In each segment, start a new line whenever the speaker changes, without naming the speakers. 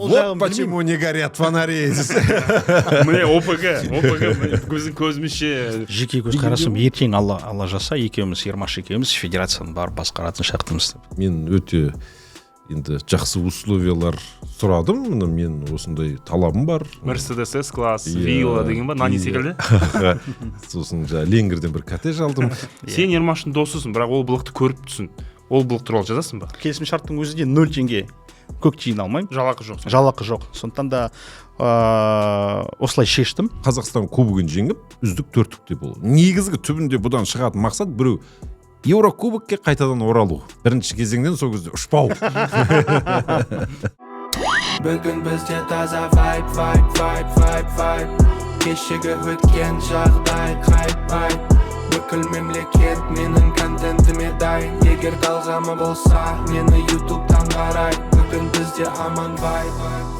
Вот почему не горят фонари.
Міне ОПГ көзімізше
жеке көзқарасым ертең алла жаса екеуміз Ермаш екеуміз федерацияны барып басқаратын шақтымыз.
Мен өте енді жақсы условиялар сұрадым, мен осындай талабым бар.
Мерседес С класс, вилла деген ба, нани секілді.
Сосын Ленгерден бір коттедж алдым.
Сен Ермаштың досысың, бірақ ол былықты көріп түсін. Ол былық туралы жазасың ба?
Келісім шарттың өзінде 0 теңге көк тиын алмаймын. Жалақы жоқ. Сондықтан да осылай шештім.
Қазақстан кубогын жеңіп, үздік 4-те болды. Негізгі түбінде бұдан шығатын мақсат біреу Еврокубокке қайтадан оралу. Бірінші кезеңнен сол кезде ұшпау.
Бүгін бізде таза vibe. Кешегі өткен жағдай хайп. Бүкіл мемлекет менің контентіме дайын. Егер талғамы болса, мені ютубтан қарай. Бүгін бізде аман vibe.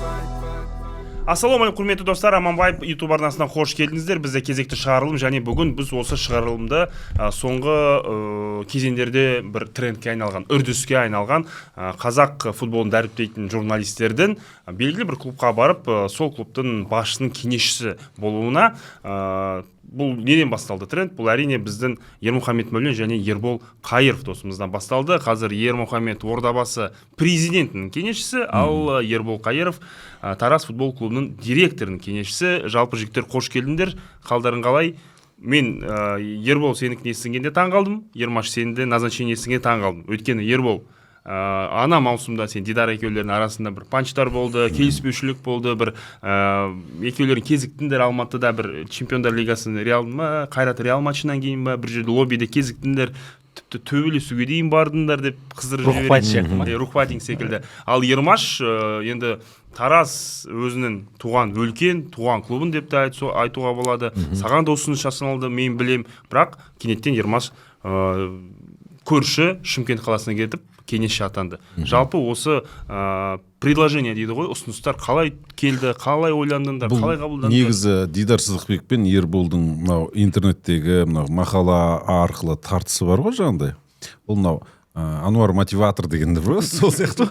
Ассалаумағалейкум құрметті достар, Аман Вайб YouTube арнасына қош келдіңіздер. Бізде кезекті шығарылым, және бүгін біз осы шығарылымды соңғы кезеңдерде бір трендке айналған, үрдіске айналған қазақ футболын дәріптейтін журналистердің белгілі бір клубқа барып, сол клубтың басшысының кеңесшісі болуына бұл неден басталды тренд? Бұл әрине біздің Ермұхамед Мәулен және Ербол Қайыров досымыздан басталды. Қазір Ермұхамед Ордабасы президентінің кеңесшісі, ал Ербол Қайыров Тараз футбол клубының директорының кеңесшісі. Жалпы жігіттер қош келдіңдер. Қалдарың қалай? Мен Ербол сенікін естігенде таң қалдым, Ермаш сенің назначение естігенде таң қалдым. Өйткені Ербол ана маусымда сен Дидар екеулерінің арасында бір панчтар болды, келіспеушілік болды, бір екеулерін кезіктіңдер. Алматыда бір чемпиондар лигасының Реал ма, Қайрат Реал матчынан кейін ба, бір жерде лоббиде кезіктіңдер, тіпті төбелесуге дейін бардыңдар деп қыздырып жіберді. Рухпатинг секілді. Ал Ермаш енді Тараз өзінің туған клубын деп те айтуға болады. Саған да ұсыныс жасалды, мен білем, бірақ кенеттен Ермаш көрші Шымкент қаласына кетіп кеңесші атанды. Жалпы осы предложение дейді ғой, ұсыныстар қалай келді, қалай ойландыңдар, қалай қабылдандыңдар?
Негізі Дидар Сыздықбек пен Ерболдың интернеттегі мақала арқылы тартысы бар ғой жаңағыдай. Бұл Ануар мотиватор дегенді бро, сол сияқты.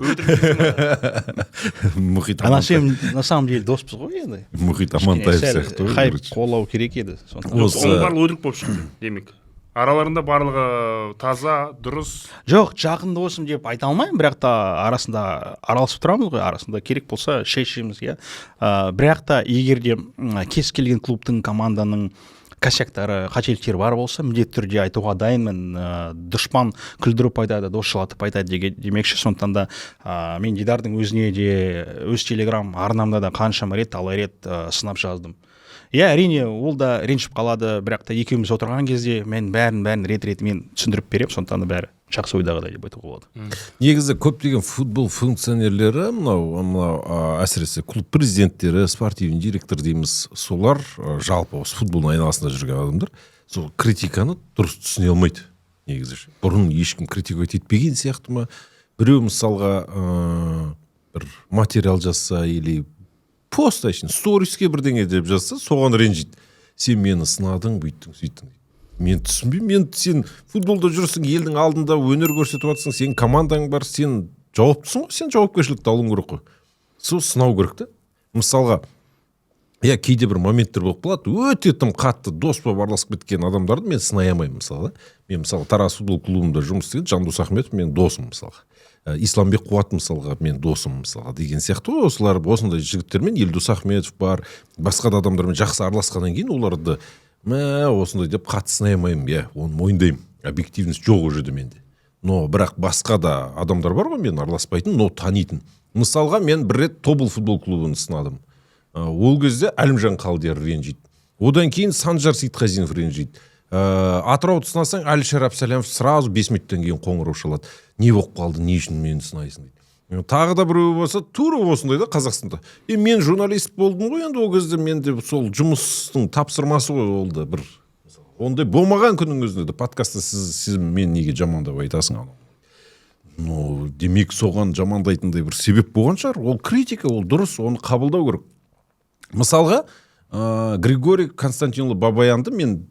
Мұхит Амантаев.
На самом деле доспыз ғой енді.
Мұхит Амантаев сияқты.
Хайп қолау керек еді.
Оның барлығы өтірік болып шықты, демек. Араларында барлығы таза, дұрыс.
Жоқ, жақын досым деп айта алмаймын, бірақ та арасында араласып тұрамыз ғой, арасында керек болса шешеміз, иә. Бірақ та егер де кез келген клубтың, команданың косяктары, қателіктері бар болса, міндетті түрде айтуға дайынмын. Дұшпан күлдіріп айтады, дос жылатып айтады демекші. Сондықтан да мен Дидардың өзіне де, өз телеграм арнамда да қаншама рет, талай рет сынап жаздым. Иә, әрине, ол да ренжіп қалады, бірақ та екеуміз отырған кезде мен бәрін рет мен түсіндіріп берем, сондықтан да бәрі жақсы ойдағыдай деп айтуға болады.
Негізі көптеген футбол функционерлері, әсіресе клуб президенттері, спортивный директор дейміз, солар жалпы осы футболдың айналасында жүрген адамдар, сол критиканы дұрыс түсіне алмайды. Негізі бұрын ешкім критикать етпеген сияқты ма, біреу мысалға бір материал жазса или пост ашын, сториске бірдеңе деп жазса, соған ренжиді. Сен мені сынадың, бүйттің, сөйттің. Мен түсінбеймін, сен футболда жүрсің, елдің алдында өнер көрсетіп жатсың, сен командаң бар, сен жауаптысың ғой, сен жауапкершілікті алуың керек қой. Сол сынау керек та. Мысалға, кейде бір моменттер болып қалады, өте тым қатты дос болып араласып кеткен адамдарды мен сынай алмаймын, мысалға. Мен мысалы Тараз футбол клубында жұмыс істеген Жандос Ахметов мен досым, мысалға. Исламбек Қуат мысалға мен досым мысалға деген сияқты ғой. Осылар осындай жігіттермен Елдос Ахметов бар, басқа да адамдармен жақсы араласқаннан кейін оларды осындай деп қатты сынай алмаймын. Оны мойындаймын. Объективность жоқ уже менде. Но бірақ басқа да адамдар бар ғой, мен араласпайтын, но танитын. Мысалға мен бір рет Тобыл футбол клубын сынадым. Ол кезде Әлімжан Қалдияр ренжиді. Одан кейін Санжар Сейтқазинов ренжиді. Атырауды сынасаң, Әлішер Әбсәлемов сразу 5 минуттан кейін қоңырау шалады. Не болып қалды, не үшін мені сынайсың дейді. Тағы да біреу болса, тура осындай да Қазақстанда. Мен журналист болдым ғой, енді ол кезде менде сол жұмыстың тапсырмасы ғой олды бір. Ондай болмаған күннің өзінде де подкастта сіз мен неге жамандап айтасың? Демек соған жамандайтындай бір себеп болған шығар. Ол критика, ол дұрыс, оны қабылдау керек. Мысалға, Григорий Константинұлы Бабаянды мен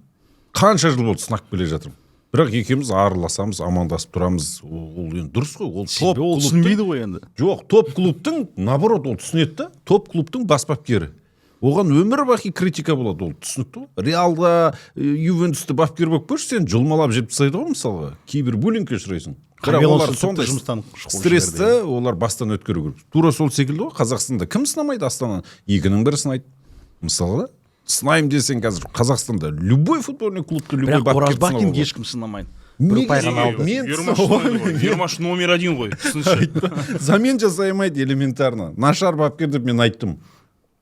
қанша жыл болды сынап келе жатырмын. бірақ екеуміз араласамыз, амандасып тұрамыз. Ол енді дұрыс қой. Ол топ
Себебі ол
клубтың
түсінбейді ғой енді.
жоқ, топ клубтың наоборот ол түсінеді да. Топ клубтың бас бапкері. Оған өмір бақи критика болады, ол түсінікті ғой. Реалда Ювентусты бапкер болып көрші, сен жұлмалап жеп тастайды ғой мысалға. Кибербуллингке ұшырайсың. Бірақ олар сондай стрессті олар бастан өткеру керек. Тура сол секілді ғой. Қазақстанда кім сынамайды Астананы? Екінің бірі сынайды. Мысалға сынайым десең қазір Қазақстанда любой футбольный клубты любой
бірақ
бапкер
Оразбакин
сынауға
ешкім сынамайды.
Неге?
Пайғаны алды.
Ермаш номер 1 ғой. Түсінсі.
Замен жасаймайды элементарно. Нашар бапкер деп мен айттым.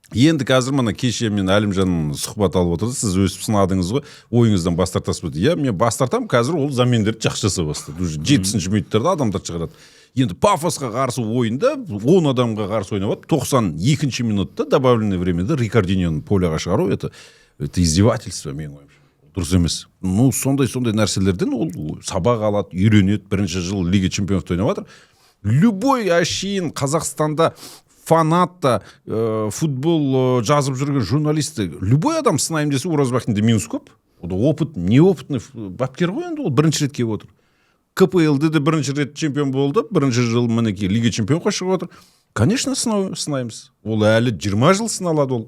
Енді қазір мына кеше мен Әлімжан сұхбат алып отырды. Сіз өсіп сынадыңыз ғой, ойыңыздан бас тартасыз ба? Иә, мен бас тартамын. Қазір ол замендерді жақсы жасай бастады. Уже 70-ші минуттарда адамдар шығарады. Енді Пафосқа қарсы ойында 10 адамға қарсы ойнап, 92-ші минутта добавленное времяда Рикардиньоны поляға шығару, это издевательство менің ойымша. Дұрыс емес. Ну, сондай нәрселерден ол сабақ алады, үйренеді. Бірінші жыл Лига чемпионов ойнап жатыр. Любой әшейін Қазақстанда фанатта футбол жазып жүрген журналисті любой адам сынайым десе Оразбакинде минус көп. Опыт, неопытный бапкер ғой енді, ол бірінші рет келіп отыр. КПЛ'де де бірінші рет чемпион болды, бірінші жыл мінеки Лига чемпионға шығып отыр. Конечно, сынаймыз. Ол әлі 20 жыл сыналады ол.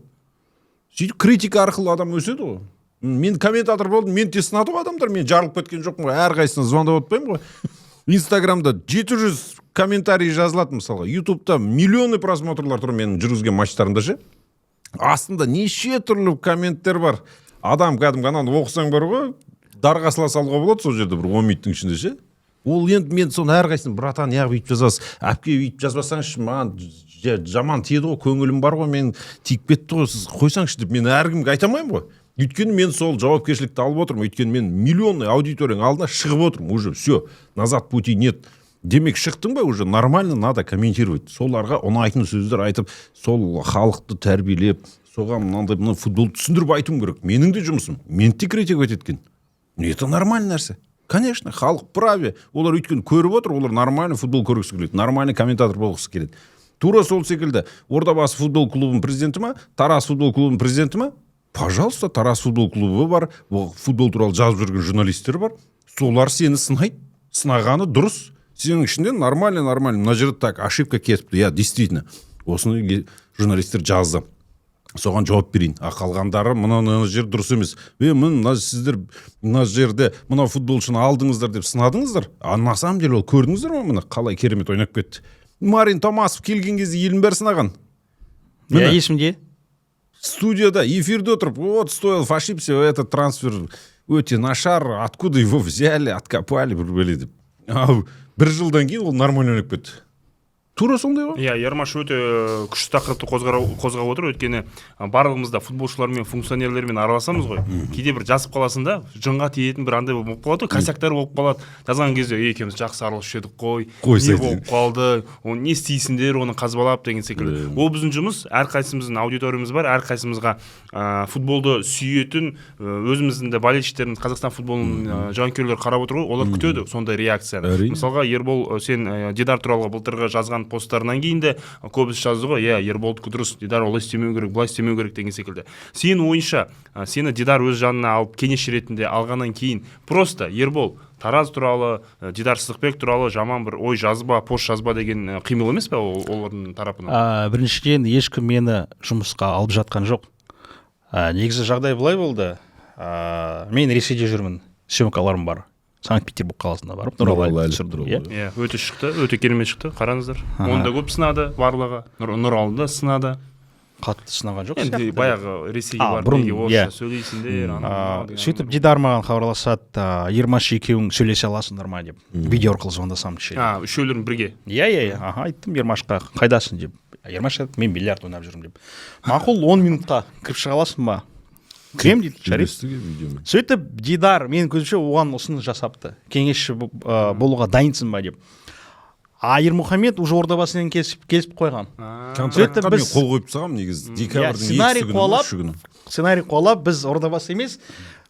Сөйтіп критика арқылы адам өседі ғой. Мен комментатор болдым, мен те сынады ғой адамдар, мен жарылып кеткен жоқпын ғой, әрқайсысына звондап отпаймын ғой. Инстаграмда 700 комментарий жазылады мысалға. Ютубта миллионы просмотрлар тұр менің жүргізген матчтарымда ше. Астында неше түрлі комменттер бар. Адам кәдімгі ананы оқысаң бар ғой, дарға сала салуға болады сол жерде бір 10 минуттың ішінде ше. Ол енді мен соны әрқайсысын братан неғып өйтіп жазасыз, әпке өйтіп жазбасаңызшы, маған жаман тиеді ғой, көңілім бар ғой, мен тиіп кетті ғой, сіз қойсаңызшы деп мен әркімге айта алмаймын ғой. Өйткені мен сол жауапкершілікті алып отырмын, өйткені мен миллионный аудиторияның алдына шығып отырмын, уже все, назад пути нет. Демек шықтың ба, уже нормально надо комментировать. Соларға ұнайтын сөздер айтып, сол халықты тәрбиелеп, соған мынандай футболды түсіндіріп айтуым керек. Менің де жұмысым, мен де критика еткен. Это нормальный нәрсе. Конечно, халық праве. Олар өйткені көріп отыр, олар нормальный футбол көргісі келеді, нормальный комментатор болғысы келеді. Тура сол секілді Ордабасы футбол клубының президенті ма, Тараз футбол клубының президенті ма? Пожалуйста, Тараз футбол клубы бар, футбол туралы жазып жүрген журналистер бар. Солар сені сынайды. Сынағаны дұрыс. Сенің ішінде нормально, мына жерде так ошибка кетіпті. Я действительно осыны журналистер жазды. Соған жауап берейін. Қалғандары мына жер дұрыс емес. Мына сіздер мына жерде мына футболшыны алдыңыздар деп сынадыңыздар. А на самом деле ол көрдіңіздер ме мына қалай керемет ойнап кетті. Марин Томасов келген кезде елін бәрі сынаған.
Я есімде.
Студияда эфирде отырып, вот стоил ошибся, этот трансфер өте нашар, откуда его взяли, откопали, бір деп. Бір жылдан кейін ол нормально ойнап кетті. Тура сондай ғой.
Иә, Ермаш өте күшті тақырыпты қозғап отыр, өйткені барлығымыз да футболшылармен, функционерлермен араласамыз ғой. Кейде бір жазып қаласың да, жынға тиетін бір андай болып қалады, косяктар болып қалады. Жазған кезде екеуміз жақсы араласып едік қой. Не болып қалды? Оны не істейсіңдер, оны қазбалап деген секілді. Ол біздің жұмыс, әрқайсымыздың аудиториямыз бар, әрқайсымызға футболды сүйетін, өзіміздің де болельшіктерін, Қазақстан футболының жанкүйерлері қарап отыр ғой, олар күтеді сондай реакцияны. Мысалға, Ербол, сен Дидар туралы былтырғы жазған посттарынан кейін де көбісі жазды ғой, Ерболдікі дұрыс, Дидар олай істемеу керек, былай істемеу керек деген секілді. Сен ойынша, сені Дидар өз жанына алып кеңесші ретінде алғаннан кейін просто Ербол Тараз туралы, Дидар Сыздықбек туралы жаман бір ой жазба, пост жазба деген қимыл емес пе олардың тарапынан?
Біріншіден ешкім мені жұмысқа алып жатқан жоқ. Негізі жағдай былай болды. Мен Ресейде жүрмін, съемкаларым бар. Санкт-Петербург қаласында барып, Нұралы түсірдім.
Өте шықты, өте керемет шықты, қараңыздар. Онда көп сынады барлығы, Нұралыда сынады.
Қатты сынаған жоқ.
Енді баяғы Ресейге барып, неге орысша сөйлейсіңдер.
Сөйтіп Дидар маған хабарласады, Ермаш екеуің сөйлесе аласыңдар ма деп. Видео арқылы звондасам кіші.
Үшеулерің бірге?
Айттым Ермашқа, қайдасың деп. Ермаш айтты, мен бильярд ойнап жүрмін деп. Мақұл 10 минутқа кіріп шыға аласың ба? Крем дейді Шариф. Сөйтіп Дидар менің көзімше оған ұсыныс жасапты. Кеңесші болуға дайынсың ба деп. Ермұхамед уже Ордабасымен келісіп қойған.
Контрактқа мен қол қойып тастағам негізі. Декабрьдің 2 күні.
Сценарий қуалап, біз Ордабасы емес,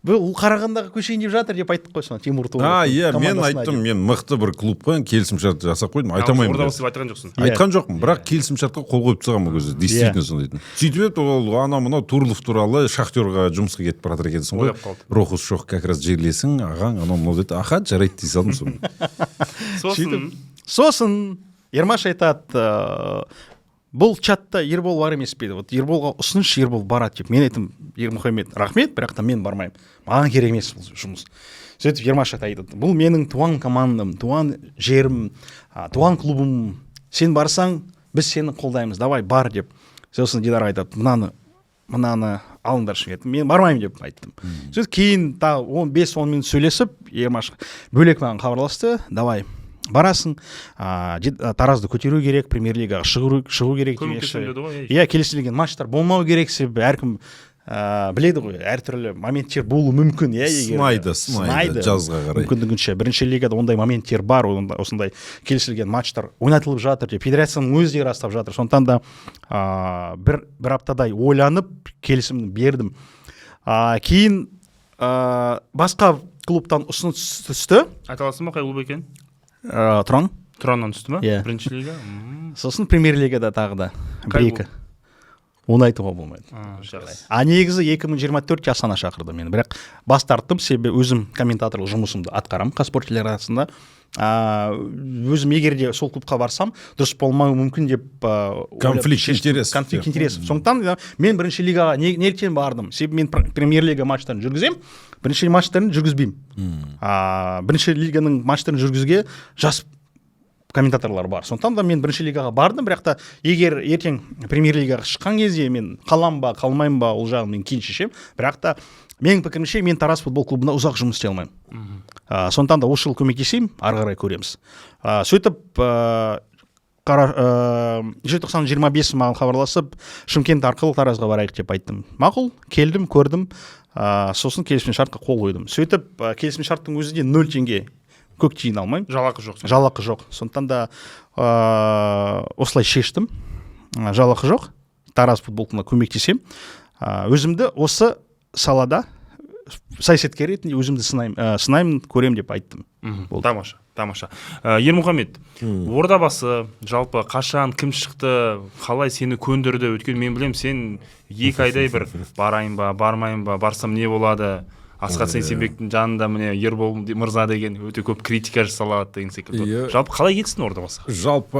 бұл Қарағандыға көшейін деп жатыр деп айттық қой соны Тимур Тоғыров.
Иә, мен айттым, мен мықты бір клубпен келісімшарт жасап қойдым, айтамаймын.
Ордабасы деп айтқан жоқсың.
Айтқан жоқпын, бірақ келісімшартқа қол қойып тастаған бұл кезде. Действительно сондай айтын. Сөйтіп еді ол мынау Турлов туралы Шахтерға жұмысқа кетіп бара жатыр екенсің ғой. Рохус жоқ, как раз жерлесің, ағаң, анау мынау деді. Аха, жарайды дей салдым соны.
Сосын Ермаш айтады, бұл чатта Ербол бар емес пе еді. Вот Ерболға ұсыныш, Ербол барады деп. Мен айтым, Ермұхамед, рахмет, бірақ та мен бармаймын. Маған керек емес бұл жұмыс. Сөйтіп Ермаш айтады, бұл менің туған командам, туған жерім, туған клубым. Сен барсаң, біз сені қолдаймыз, давай бар деп. Сосын Дидар айтады, мынаны алыңдаршы. Мен бармаймын деп айттым. Сөйтіп кейін 15-10 минут сөйлесіп, Ермаш бөлек маған хабарласты, давай барасың, Таразды көтеру керек, премьер-лигаға шығу керек демекші. Иә, келесілген матчтар болмау керек, себебі әркім біледі ғой, әртүрлі моменттер болуы мүмкін.
Сынайды жазға қарай.
Мүмкіндігінше бірінші лигада ондай моменттер бар, осындай келесілген матчтар ойнатылып жатыр деп федерацияның өзі де растап жатыр. Сондықтан да бір аптадай ойланып келісімді бердім. Кейін басқа клубтан ұсыныс түсті.
Айта аласың ба қай клуб екен?
Тұраннан
түсті ма? Бірінші лига?
Сосын премьер-лигада тағы да бір-екі. Оны айтуға болмайды. Негізі 2024 Астана шақырды мені, бірақ бас тарттым, себебі өзім комментаторлық жұмысымды атқарамын Қазспорт телеарнасында. Өзім егер де сол клубқа барсам, дұрыс болмауы мүмкін деп
конфликт
интересов. Сондықтан мен бірінші лигаға неліктен бардым? Себебі мен премьер-лига матчтарын жүргіземін, бірінші матчтарын жүргізбеймін. Бірінші лиганың матчтарын жүргізуге жас комментаторлар бар. Сондықтан да мен бірінші лигаға бардым, бірақ та егер ертең премьер-лигаға шыққан кезде мен қалам ба, қалмаймын ба, ол жағын мен кейін шешемін. Бірақ та менің пікірімше мен Тараз футбол клубында ұзақ жұмыс істей алмаймын. Сондықтан да осы жыл көмектесеймін, ары қарай көреміз. Сөйтіп желтоқсан 25 маған хабарласып, Шымкент арқылы Таразға барайық деп айттым. Мақұл, келдім, көрдім, сосын келісімшартқа қол қойдым. Сөйтіп келісімшарттың өзі де 0 теңге көк тиын алмаймын. Жалақы жоқ. Сондықтан да осылай шештім. Жалақы жоқ. Тараз футбол клубына көмектесем. Өзімді осы салада саясаткер ретінде өзімді сынаймын, көрем деп айттым.
Тамаша. Ермұхамед, Ордабасы жалпы қашан, кім шықты, қалай сені көндірді? Өйткені мен білем, сен 2 айдай бір барайын ба, бармайын ба, барсам не болады? Асқат Сейсенбектің жанында міне Ербол мырза деген өте көп критика жасалады деген секілді. Жалпы қалай кетсің Ордабасыға?
Жалпы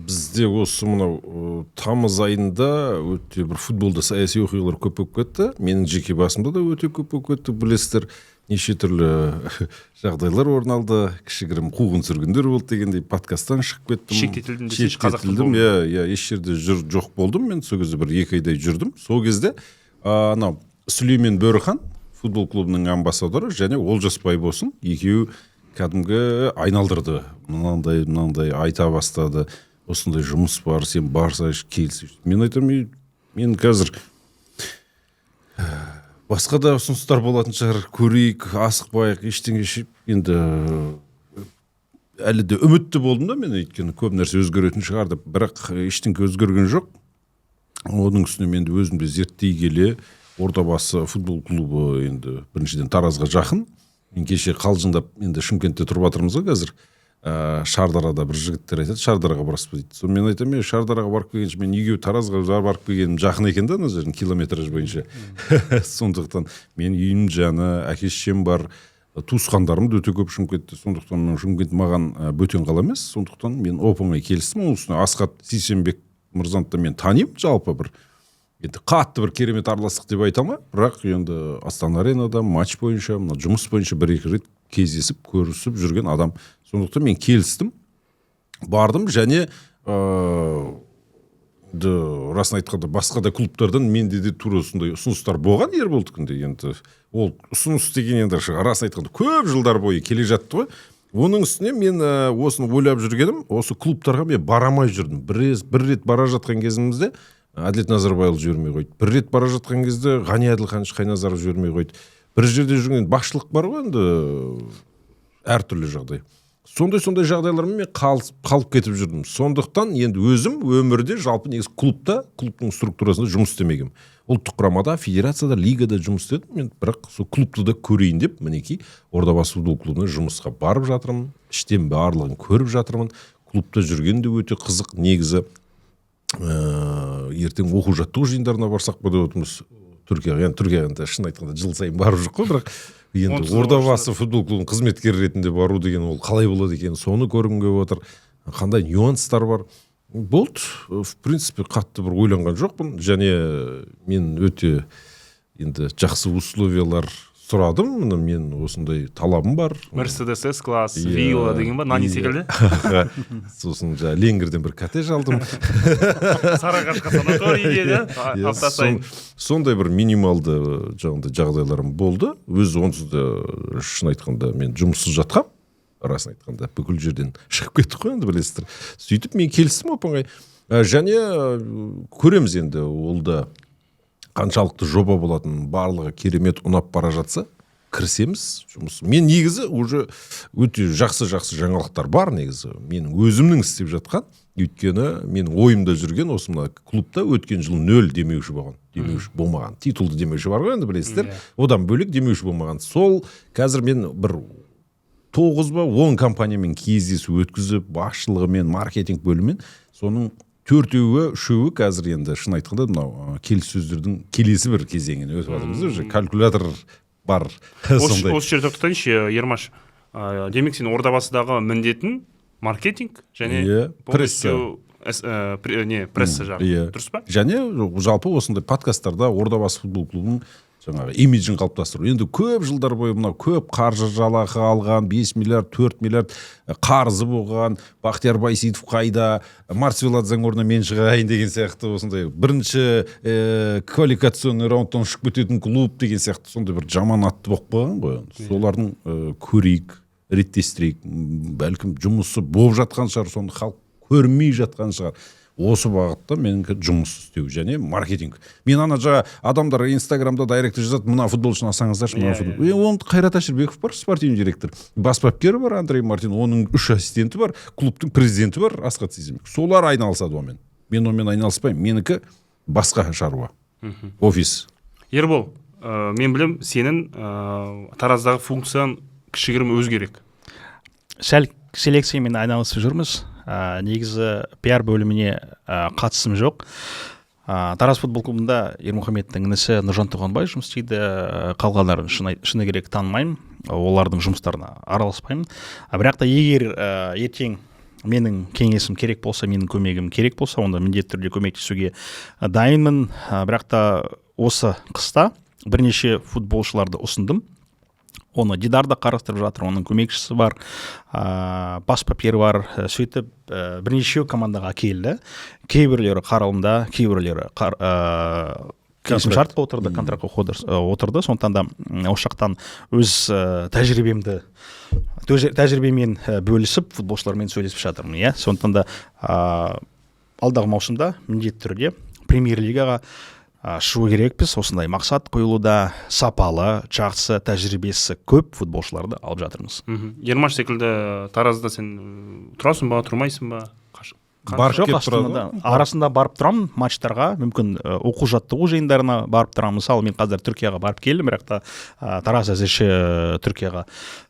бізде осы мынау тамыз айында өте бір футболда саяси оқиғалар көп болып кетті. Менің жеке басымда да өте көп болып кетті, білесіздер. Неше түрлі жағдайлар орын алды, кішігірім қуғын сүргіндер болды дегендей подкасттан шығып кеттім.
Шектетілдім десейші, қазақ тілді болдым.
Еш жерде жоқ болдым. Мен сол кезде бір 2 айдай жүрдім. Сол кезде Сүлеймен Бөріхан футбол клубының амбассадоры және Олжас Байбосын екеуі кәдімгі айналдырды. Мынандай айта бастады. Осындай жұмыс бар, сен барсайшы, келсейші. Мен айтам, мен қазір басқа да ұсыныстар болатын шығар, көрейік, асықпайық, ештеңе енді әлі де үмітті болдым да мен, өйткені көп нәрсе өзгеретін шығар деп, бірақ ештеңе өзгерген жоқ. Оның үстіне мен өзімді зерттей келе, Ордабасы футбол клубы енді біріншіден Таразға жақын. Мен кеше қалжыңдап енді Шымкентте тұрып жатырмыз ғой қазір. Шардарада бір жігіттер айтады, Шардараға барасыз ба дейді. Мен айтам, Шардараға барып келгенше мен үйге Таразға барып келгенім жақын екен да, мына жердің километраж бойынша. Сондықтан мен үйім жаны, әке-шешем бар, туысқандарым да өте көп Шымкентте. Сондықтан Шымкент маған бөтен қала емес. Сондықтан мен оп-оңай келістім. Оның үстіне Асқат Сейсенбек мырзаны мен танимын, жалпы бір енді қатты бір керемет араластық деп айта алмаймын, бірақ енді Астана аренада матч бойынша, жұмыс бойынша 1-2 рет кездесіп, көрісіп жүрген адам. Сондықтан мен келістім, бардым және расын айтқанда басқа да клубтардан менде де тура осындай ұсыныстар болған Ерболдікінде. Енді ол ұсыныс деген енді расын айтқанда көп жылдар бойы келе жатты ғой. Оның үстіне мен осыны ойлап жүргенім, осы клубтарға мен барамай жүрдім. Бір рет бара жатқан кезімізде Әділет Назарбайұлы жібермей қойды. Бір рет бара жатқан кезде Ғани Әділханович Қайназаров жібермей қойды. Бір жерде жүрген басшылық бар ғой, енді әртүрлі жағдай. Сондай жағдайлармен мен қалып кетіп жүрдім. Сондықтан енді өзім өмірде жалпы негізі клубтың структурасында жұмыс істемегенмін. ұлттық құрамада, федерацияда, лигада жұмыс істедім. Мен бірақ сол клубты да көрейін деп, мінекей Ордабасы футбол клубына жұмысқа барып жатырмын. Іштен барлығын көріп жатырмын. Клубта жүрген де өте қызық. Негізі ертең оқу жаттығу жиындарына барсақ па деп отырмыз. Түркияға шын айтқанда жыл сайын барып жүр ғой, бірақ енді Ордабасы футбол клубының қызметкер ретінде бару деген ол қалай болады екен, соны көргім келіп отыр. Қандай нюанстар бар. Болды, в принципе, қатты бір ойланған жоқпын, және мен өте енді жақсы условиялар сұрадым. Мен осындай талабым бар.
Мерседес С класс, вилла деген ба, нани секілді?
Сосын Ленгерден бір коттедж алдым.
Сарыағашқа санаторий деді, апта сайын.
Сондай бір минималды жағдайларым болды. Өз онсыз да шын айтқанда мен жұмыссыз жатқам. Расын айтқанда бүкіл жерден шығып кеттік қой, енді білесіздер. Сөйтіп мен келістім оп-оңай. Және көреміз енді ол да қаншалықты жоба болатын, барлығы керемет ұнап бара жатса, кірісеміз жұмыс. Мен негізі уже өте жақсы жаңалықтар бар негізі. Менің өзімнің істеп жатқан, өйткені менің ойымда жүрген осы мына клубта өткен жыл 0 демеуші болмаған. Титулды демеуші бар ғой, енді білесіздер. Одан бөлек демеуші болмаған. Сол қазір мен бір 9 ба 10 компаниямен кездесу өткізіп, басшылығымен, маркетинг бөлімімен, соның 4-3 қазір енді шын айтқанда мынау келіссөздердің келесі бір кезеңіне өтіп жатырмыз. Уже калькулятор бар.
Осы жерде тоқтайыншы, Ермаш. Демек сен Ордабасыдағы міндетін маркетинг және
пресса
жағы. Дұрыс па?
Және жалпы осындай подкасттарда Ордабасы футбол клубының жаңағы имиджін қалыптастыру. Енді көп жылдар бойы мынау көп қаржы жалақы алған, 5 миллиард, 4 миллиард қарызы болған, Бақтияр Байсейітов қайда, Марцвеладзаң орнына мен шығайын деген сияқты осындай бірінші квалификационный раундтан ұшып кететін клуб деген сияқты сондай бір жаман атты болып қойған ғой. Солардың көрейік, реттестірейік, бәлкім жұмысы болып жатқан шығар, соны халық көрмей жатқан шығар. Осы бағытта менің жұмыс істеу және маркетинг. Мен ана жаңа адамдар Инстаграмда дайректі жазады, мына футболшыны алсаңыздаршы, мына футбол. Оның Қайрат Әшірбеков бар, спортивный директор. Бас бапкері бар, Андрей Мартин, оның 3 ассистенті бар, клубтың президенті бар, Асқат Сезімбек. Солар айналысады онымен. Мен онымен айналыспаймын. Менікі басқа шаруа. Офис.
Ербол, мен білем, сенің Тараздағы функцияң кішігірім өзгерек.
Сәл селекциямен айналысып жүрміз. Негізі пиар бөліміне қатысым жоқ. Тараз футбол клубында Ермұхамедтің інісі Нұржан Туғанбай жұмыс істейді. Қалғандарын шыны керек танымаймын, олардың жұмыстарына араласпаймын. Бірақ та егер ертең менің кеңесім керек болса, менің көмегім керек болса, онда міндетті түрде көмектесуге дайынмын. Бірақ та осы қыста бірнеше футболшыларды ұсындым. Оны Дидар да қарастырып жатыр, оның көмекшісі бар, бас папері бар. Сөйтіп бірнешеу командаға келді. Кейбірлері қаралымда, кейбірлері келісімшартқа отырды, контрактқа отырды. Сондықтан да осы жақтан өз тәжірибемен бөлісіп, футболшылармен сөйлесіп жатырмын. Сондықтан да алдағы маусымда міндетті түрде премьер-лигаға шығу керекпіз. Осындай мақсат қойылуда, сапалы, жақсы, тәжірибесі көп футболшыларды алып жатырмыз.
Ермаш секілді Таразда сен тұрасың ба, тұрмайсың ба?
Жоқ, арасында барып тұрамын матчтарға, мүмкін оқу жаттығу жиындарына барып тұрамын. Мысалы, мен қазір Түркияға барып келдім, бірақ та Тараз әзірше Түркияға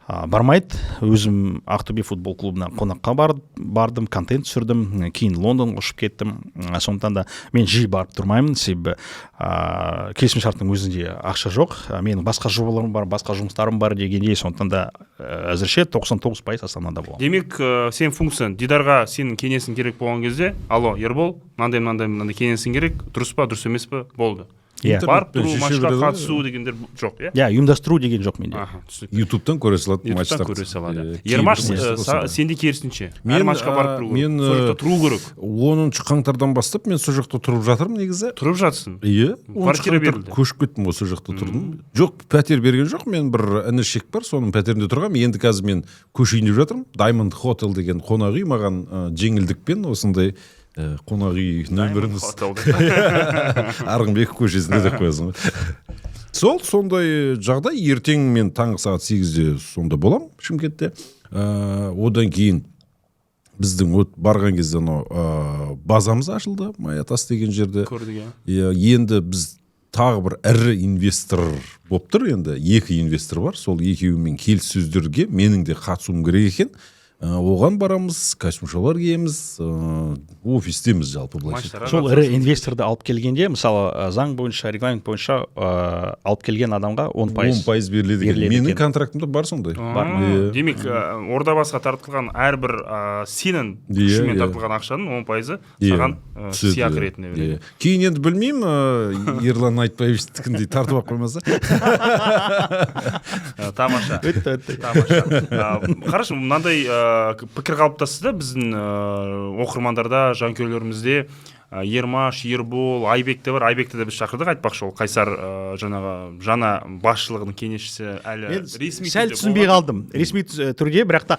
бармайды. Өзім Ақтөбе футбол клубына қонаққа бардым, контент түсірдім, кейін Лондонға ұшып кеттім. Сондықтан да мен жиі барып тұрмаймын, себебі келісімшарттың өзінде ақша жоқ. Менің басқа жобаларым бар, басқа жұмыстарым бар дегендей, сондықтан да әзірше 99% Астанада боламын.
Демек, сен функцияң Дидарға сенің кеңесің керек болған кезде, алло, Ербол, мынандай кеңесің керек, дұрыс па, дұрыс емес па, болды. Барып тұру, матчқа қатысу дегендер жоқ,
ұйымдастыру деген жоқ менде.
Ютубтан көре салады
матчтарды. Ермаш, сенде керісінше. Әр матчқа барып тұру керек. Сол жақта тұру керек.
10 қаңтардан бастап мен сол жақта тұрып жатырмын негізі.
Тұрып жатсың?
Квартира берілді. Көшіп кеттім, осы жақта тұрдым. Жоқ, пәтер берген жоқ. Мен бір інішек бар, соның пәтерінде тұрғам. Енді қазір мен көшейін деп жатырмын. Diamond Hotel деген қонақ үй маған жеңілдікпен осындай қонақ үй нөміріңіз Арғынбеков көшесінде деп қоясың. Сондай жағдай. Ертең мен таңғы сағат 8-де сонда болам Шымкентте. Одан кейін біздің барған кезде базамыз ашылды, Маятас деген жерде.
Көрдік,
енді біз тағы бір ірі инвестор болып тұр енді. 2 инвестор бар, сол екеуімен келіссөздерге менің де қатысуым керек екен. Оған барамыз, костюмшалар киеміз, офистеміз жалпы былайша.
Сол ірі инвесторды алып келгенде, мысалы, заң бойынша, регламент бойынша алып келген адамға
10% беріледі екен. Менің контрактымда бар сондай.
Демек, ордабасыға тартылған әрбір сенің күшімен тартылған ақшаның 10%-ы саған сыйақы ретінде береді.
Кейін енді білмеймін, Ерлан Айтбаевтікіндей тартып алып қоймаса.
Тамаша. Қарашы, мынандай пікір қалыптасты да біздің оқырмандарда, жанкүйерлерімізде. Ермаш, Ербол, Айбекте бар. Айбекті де біз шақырдық, айтпақшы, ол Қайсар жаңа басшылығының кеңесшісі әлі ресми түрде.
Сәл түсінбей қалдым. Ресми түрде, бірақ та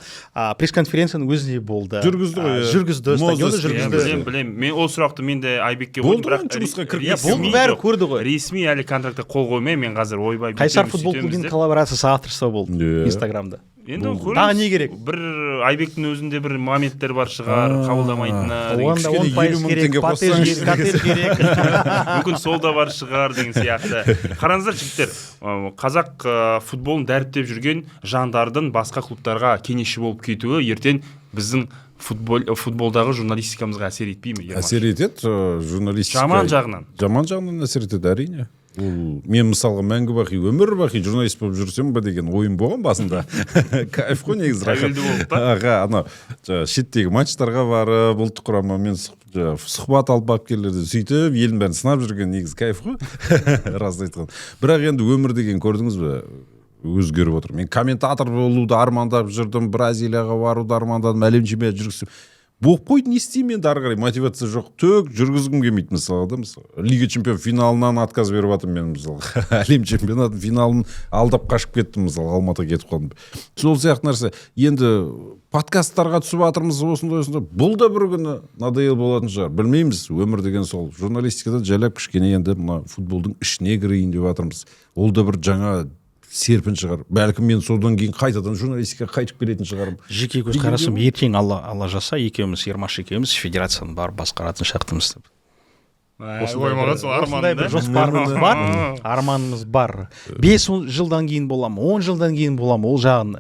пресс-конференцияның өзінде болды.
Жүргізді ғой.
Жүргізді, стадионды жүргізді.
Білем. Мен ол сұрақты мен де Айбекке
болды, бірақ жұмысқа кірген.
Болды, бәрі көрді ғой.
Ресми әлі контрактқа қол қоймай, мен қазір ойбай
Қайсар футбол клубының коллаборациясы авторство болды Инстаграмда.
Енді
тағы не керек?
Бір Айбектің өзінде бір моменттер бар шығар, қабылдамайтыны.
Оғанда 10% керек, коттедж керек.
Мүмкін сол да бар шығар деген сияқты. Қараңыздар, жігіттер, қазақ футболын дәріптеп жүрген жандардың басқа клубтарға кеңесші болып кетуі ертең біздің футболдағы журналистикамызға әсер етпей ме?
Әсер етеді, журналистика.
Жаман жағынан.
Жаман жағынан әсер етеді, әрине. Мен мысалға мәңгі бақи, өмір бақи журналист болып жүрсем ба деген ойым болған басында. Кайф қой негізі.
Тәуелді болып па?
Шеттегі матчтарға барып, ұлттық құрамамен сұхбат алып келерді. Сөйтіп, елін бәрін сынап жүрген негізі кайф қой. Рас айтқан. Бірақ енді өмір деген көрдіңіз бе? Өзгеріп отыр. Мен комментатор болуды армандап жүрдім, Бразилияға баруды армандадым, әлем чемпионаты жүргізсем. Болып қойды, не істеймін енді ары қарай, мотивация жоқ, түк жүргізгім келмейді мысалы. Лига чемпион финалынан отказ беріп жатырмын мен мысалы. Әлем чемпионаты финалын алдап қашып кеттім мысалы, Алматыға кетіп қалдым. Сол сияқты нәрсе. Енді подкасттарға түсіп жатырмыз осындай. Бұл да бір күні надоел болатын шығар. Білмейміз, өмір деген сол. Журналистикадан жайлап кішкене енді мына футболдың ішіне кірейін деп жатырмыз. Ол да бір жаңа серпін шығар. Бәлкім мен содан кейін қайтадан журналистикаға қайтып келетін шығарым.
Жеке көзқарасым, ертең Алла жаса, екеуміз, Ермаш екеуміз федерацияны барып басқаратын шақтымыз деп.
Оймаған сол
осындай бір жоспарымыз бар, арманымыз бар. 5 жылдан кейін боламы, 10 жылдан кейін боламы, ол жағын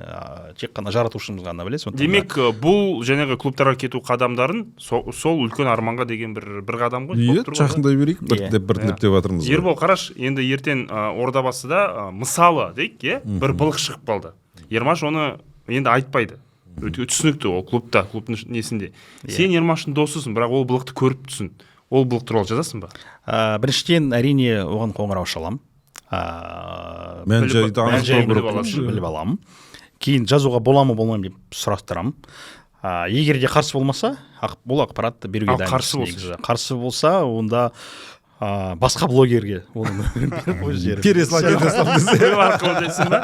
тек қана жаратушымыз ғана біледі.
Демек, бұл жаңағы клубтарға кету қадамдарын сол үлкен арманға деген бір қадам ғой.
Жақындай берейік, біртіндеп деп жатырмыз.
Ербол, қараш, енді ертең Ордабасыда мысалы дейік, бір былық шығып қалды. Ермаш оны енді айтпайды. Түсінікті ол клубтың несінде. Сен Ермаштың досысың, бірақ ол былықты көріп түсін. Ол былық туралы жазасың ба?
Біріншіден, әрине оған қоңырау шалам.
Мән-жайды
біліп аламын. Кейін жазуға бола ма болмаймын деп сұрастырамын. Егер де қарсы болмаса, бұл ақпаратты беруге дайынбыз. Қарсы болса, онда басқа блогерге
переслать
арқылы дейсің ба?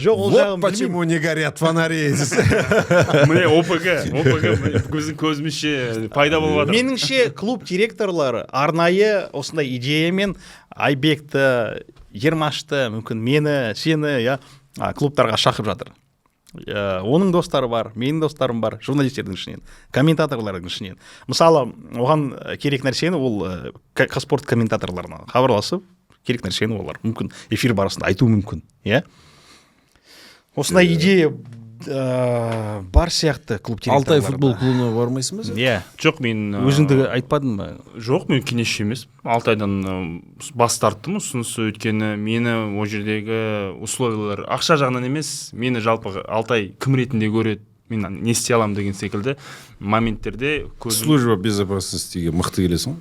Жоқ, ол жағын
почему не горят фонари?
Міне ОПГ көзімізше пайда болып жатыр.
Меніңше клуб директорлары арнайы осындай идеямен Айбекті, Ермашты, мүмкін мені, сені клубтарға шақырып жатыр. Оның достары бар, менің достарым бар, журналистердің ішінен, комментаторлардың ішінен. Мысалы, оған керек нәрсені ол спорт комментаторларына хабарласып, керек нәрсені олар мүмкін эфир барысында айту мүмкін. Осындай идея бар сияқты клуб директорлары.
Алтай футбол клубына бармайсың ба?
Жоқ, мен
өзіңді айтпадым ба?
Жоқ, мен кеңесші емес. Алтайдан бас тарттым, ұсынысы өйткені мені о жердегі условиялар ақша жағынан емес, мені жалпы Алтай кім ретінде көреді, мен не істей аламын деген секілді моменттерде
служба безопасностиге мықты келесің?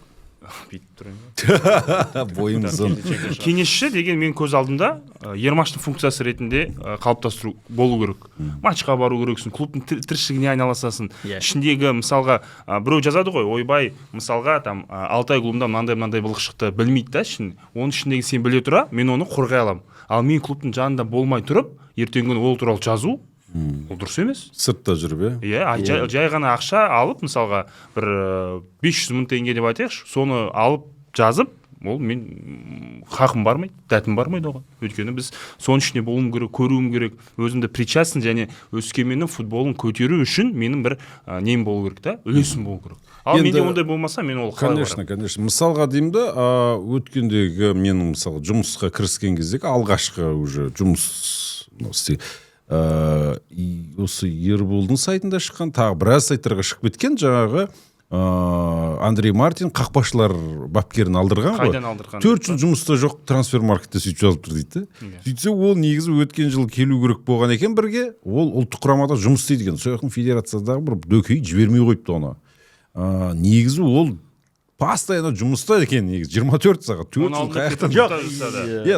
Бойымыздан.
Кеңесші деген мен көз алдымда Ермаштың функциясы ретінде қалыптастыру болу керек. Матчқа бару керексің, клубтың тіршілігіне айналасасың. Ішіндегі мысалға біреу жазады ғой, ойбай, мысалға там Алтай клубында мынандай былық шықты, білмейді да, оның ішіндегі сен біле тұра, мен оны қорғай аламын. Ал мен клубтың жанында болмай тұрып, ертеңгі күні ол туралы жазу, ол дұрыс емес.
Сыртта жүріп,
жай ғана ақша алып, мысалға бір 500 мың теңге деп айтайықшы, соны алып жазып, ол мен хақым бармайды, дәтім бармайды оған. Өйткені біз соның ішіне болуым керек, көруім керек, өзімді причастен және Өскеменнің футболын көтеру үшін менің бір нем болу керек та, үлесім болу керек. Ал менде ондай болмаса, мен ол қалай барамын?
Конечно. Мысалға деймін да, өткендегі менің мысалы жұмысқа кіріскен кездегі алғашқы уже жұмыс осы Ерболдың сайтында шыққан, тағы біраз сайттарға шығып кеткен жаңағы Андрей Мартин қақпашылар бапкерін алдырған ғой.
Қайдан алдырған?
4 жыл жұмыста жоқ, трансфер-маркетте сөйтіп жазып тұр дейді. Сөйтсе ол негізі өткен жыл келу керек болған екен бірге, ол ұлттық құрамада жұмыс істейді екен. Сол жақын федерациядағы бір дөкей жібермей қойыпты оны. Негізі ол постоянно жұмыста екен, негізі 24 сағат 4 жыл қаяқтан.
Жоқ,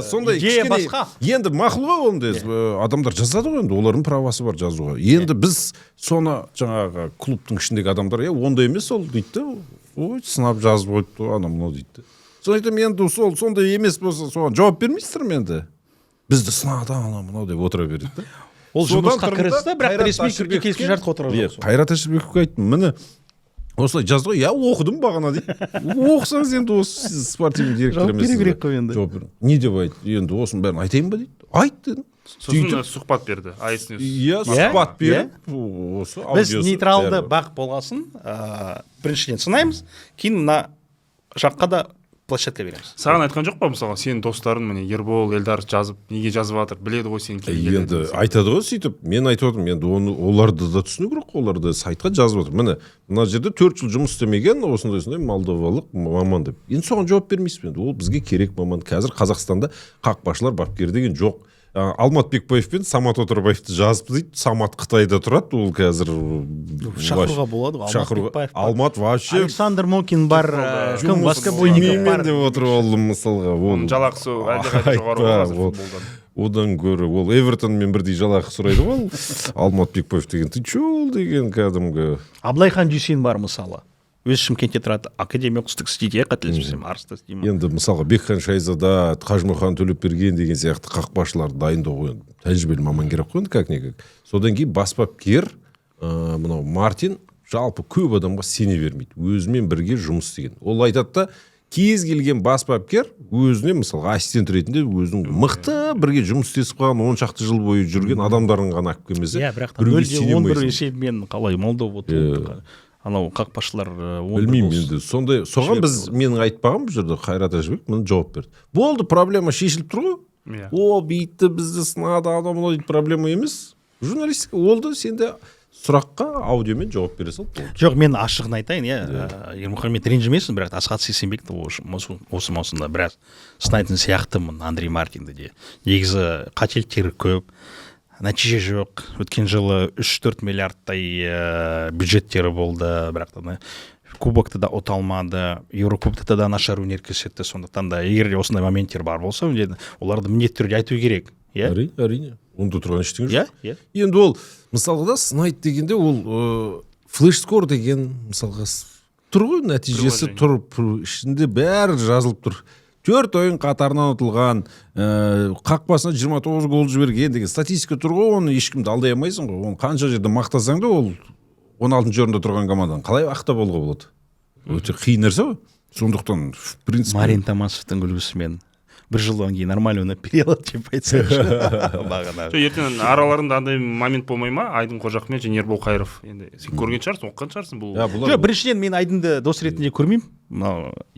сондай
идея басқа.
Енді мақұл ғой ондай адамдар жазады ғой, енді олардың правасы бар жазуға. Енді біз соны жаңағы клубтың ішіндегі адамдар ондай емес ол дейді, ой сынап жазып қойыпты анау мынау дейді. Соны айтамын, енді сол сондай емес болса соған жауап бермейсіздер ме енді? Бізді сынады анау мынау деп отыра береді да.
Ол жұмысқа кірісті, бірақ ресми түрде келісімшартқа отырған жоқ.
Қайрат Әшірбековке айттым, міне осылай жазды ғой, оқыдым бағана дейді. Оқысаңыз енді осы сіз спортивный директор емессіз.
Жауап беру керек қой енді.
Не деп айт, енді осының бәрін айтайын ба дейді. Айт дедім.
Сосын сұхбат берді.
Сұхбат беріп, осы
біз нейтралды бақ болғасын, біріншіден сынаймыз, кейін мына жаққа да площадка береміз.
Саған айтқан жоқ па, мысалға, сенің достарың, міне Ербол, Эльдар жазып, неге жазып жатыр, біледі ғой сен келгенін.
Енді айтады ғой сөйтіп, мен айтып отырмын, енді оларды да түсіну керек, оларды сайтқа жазып отыр. Міне, мына жерде 4 жыл жұмыс істемеген, осындай молдовалық маман деп. Енді соған жауап бермейсіз бе? Ол бізге керек маман. Қазір Қазақстанда қақпашылар бапкері деген жоқ. Алмат Бекбаев пен Самат Отарбаевты жазыпты дейді. Самат Қытайда тұрады, ол қазір
шақыруға болады ғой.
Алмат Бекбаев. Алмат вообще
Александр Мокин бар, кім Воскобойников бар
деп отыр ол мысалға.
Оның жалақысы әлдеқайда жоғары қазір футболдан.
Одан гөрі ол Эвертонмен бірдей жалақы сұрайды ғой. Алмат Бекбаев деген ты че ол деген кәдімгі.
Абылайхан Дүйсен бар мысалы. Өз Шымкентте тұрады, академия құстық істейді, қателеспесем, Арыста істейді.
Енді мысалға Бекхан Шайзада, Қажымұхан Төлепберген деген сияқты қақпашыларды дайындау ғой. Тәжірибелі маман керек қой, как-никак. Содан кейін бас бапкер, мынау Мартин жалпы көп адамға сене бермейді. Өзімен бірге жұмыс істеген. Ол айтады да, кез келген бас бапкер өзіне мысалға ассистент ретінде өзінің мықты бірге жұмыс істесіп қалған 10 шақты жыл бойы жүрген адамдарын ғана алып келмесе.
Бірақ та 0-11 есебімен қалай молдау отыр. Анау қақпашылар
білмеймін енді. Сондай соған біз менің айтпағым бұл жерде Қайрат Әжібек міне жауап берді. Болды, проблема шешіліп тұр ғой. О, бүйтті бізді сынады, адамдар дейді, проблема емес. Журналистика олды, сенде сұраққа аудиомен жауап бере сал.
Жоқ, мен ашығын айтайын, Ермұхамед ренжімесін, бірақ Асхат Сейсенбекті осы маусымда біраз сынайтын сияқтымын, Андрей Мартинді де. Негізі қателіктері көп. Нәтиже жоқ. Өткен жылы 3-4 миллиардтай бюджеттері болды, бірақ та кубокты да ұта алмады, Еврокубокты да нашар өнер көрсетті. Сондықтан да егер де осындай моменттер бар болса, оларды міндетті түрде айту керек.
Әрине. Онда тұрған ештеңе жоқ.
Енді
ол мысалға да сынайды дегенде ол флеш-скор деген мысалға тұр ғой, нәтижесі тұр, ішінде бәрі жазылып тұр. 4 ойын қатарынан ұтылған, қақпасына 29 гол жіберген деген статистика тұр ғой, оны ешкімді алдай алмайсың ғой. Оны қанша жерде мақтасаң да, ол 16-шы орында тұрған командадан қалай ақтап алуға болады? Өте қиын нәрсе ғой. Сондықтан, в принципе,
Марин Томасовтың үлгісімен бір жылдан кейін нормально ойнап бере алады деп айтсаңшы.
Ертең араларында андай момент болмай ма? Айдын Қожахмет және Ербол Қайыров. Енді сен көрген шығарсың, оқыған шығарсың бұл.
Жоқ, біріншіден мен Айдынды дос ретінде көрмеймін.